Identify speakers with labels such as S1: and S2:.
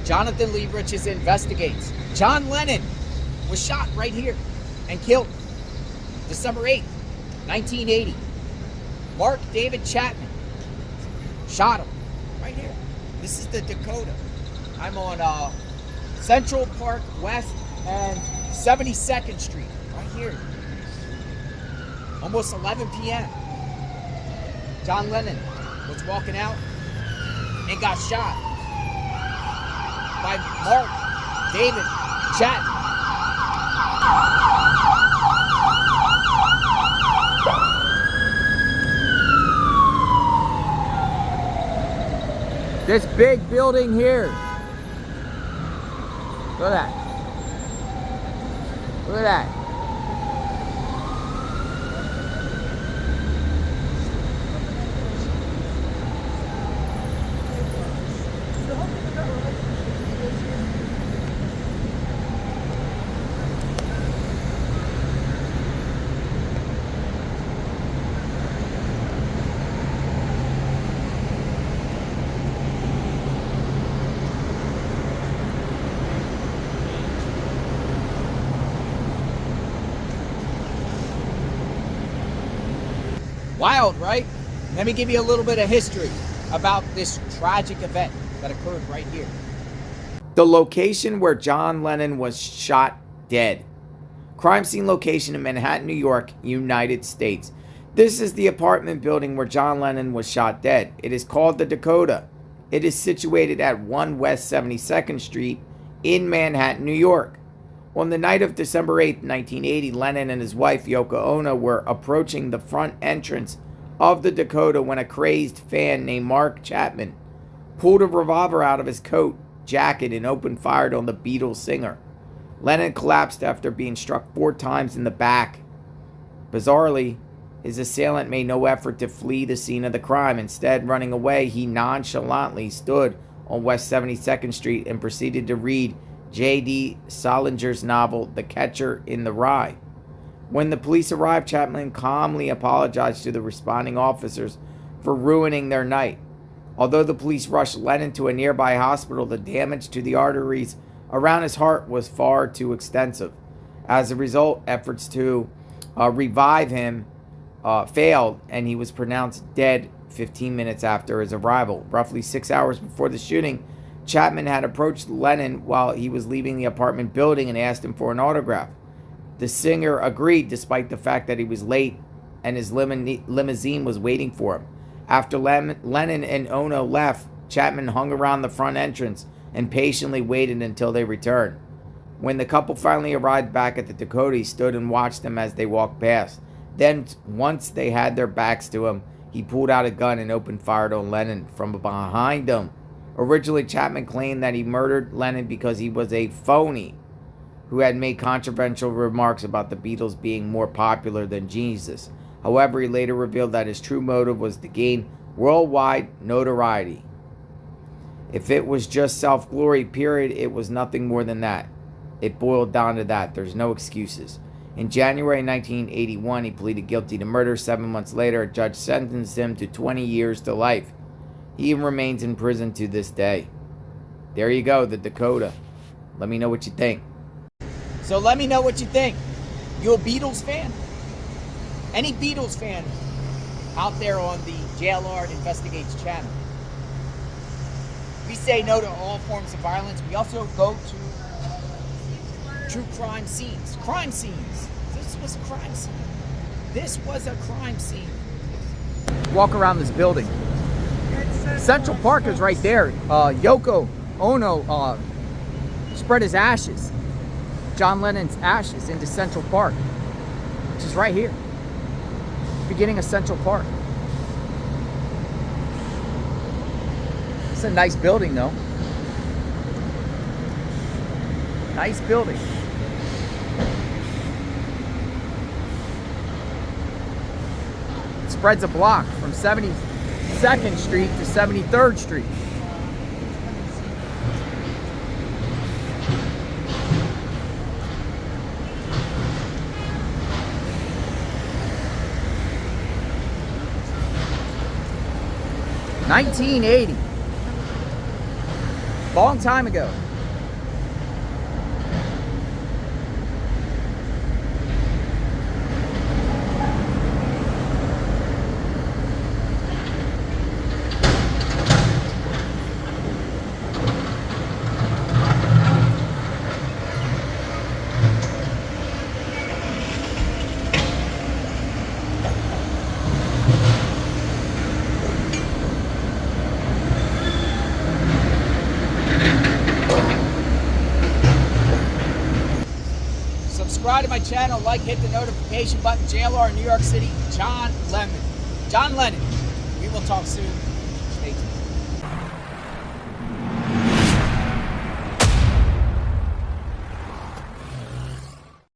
S1: Jonathan Lee Riches investigates. John Lennon was shot right here and killed December 8th, 1980. Mark David Chapman shot him right here. This is the Dakota. I'm on Central Park West and 72nd Street, right here. Almost 11 p.m. John Lennon was walking out and got shot by Mark David Chapman. This big building here. Look at that. Look at that. Wild, right? Let me give you a little bit of history about this tragic event that occurred right here. The location where John Lennon was shot dead. Crime scene location in Manhattan, New York, United States. This is the apartment building where John Lennon was shot dead. It is called the Dakota. It is situated at 1 West 72nd Street in Manhattan, New York. On the night of December 8, 1980, Lennon and his wife, Yoko Ono, were approaching the front entrance of the Dakota when a crazed fan named Mark Chapman pulled a revolver out of his coat jacket and opened fire on the Beatles singer. Lennon collapsed after being struck 4 times in the back. Bizarrely, his assailant made no effort to flee the scene of the crime. Instead, running away, he nonchalantly stood on West 72nd Street and proceeded to read J.D. Salinger's novel, The Catcher in the Rye. When the police arrived, Chapman calmly apologized to the responding officers for ruining their night. Although the police rushed Lennon to a nearby hospital, the damage to the arteries around his heart was far too extensive. As a result, efforts to revive him failed, and he was pronounced dead 15 minutes after his arrival. Roughly 6 hours before the shooting, Chapman had approached Lennon while he was leaving the apartment building and asked him for an autograph. The singer agreed despite the fact that he was late and his limousine was waiting for him. After Lennon and Ono left, Chapman hung around the front entrance and patiently waited until they returned. When the couple finally arrived back at the Dakota, he stood and watched them as they walked past. Then, once they had their backs to him, he pulled out a gun and opened fire on Lennon from behind him. Originally, Chapman claimed that he murdered Lennon because he was a phony who had made controversial remarks about the Beatles being more popular than Jesus. However, he later revealed that his true motive was to gain worldwide notoriety. If it was just self-glory, period, it was nothing more than that. It boiled down to that. There's no excuses. In January 1981, he pleaded guilty to murder. 7 months later, a judge sentenced him to 20 years to life. He remains in prison to this day. There you go, the Dakota. Let me know what you think. So let me know what you think. You a Beatles fan? Any Beatles fan out there on the JLR Investigates channel? We say no to all forms of violence. We also go to true crime scenes. Crime scenes. This was a crime scene. This was a crime scene. Walk around this building. Central Park is right there. Yoko Ono spread his ashes, John Lennon's ashes, into Central Park, which is right here. Beginning of Central Park. It's a nice building, though. Nice building. It spreads a block from 72nd Street to 73rd Street. $19.80. Long time ago. Subscribe to my channel, like, hit the notification button. JLR in New York City, John Lennon. John Lennon. We will talk soon.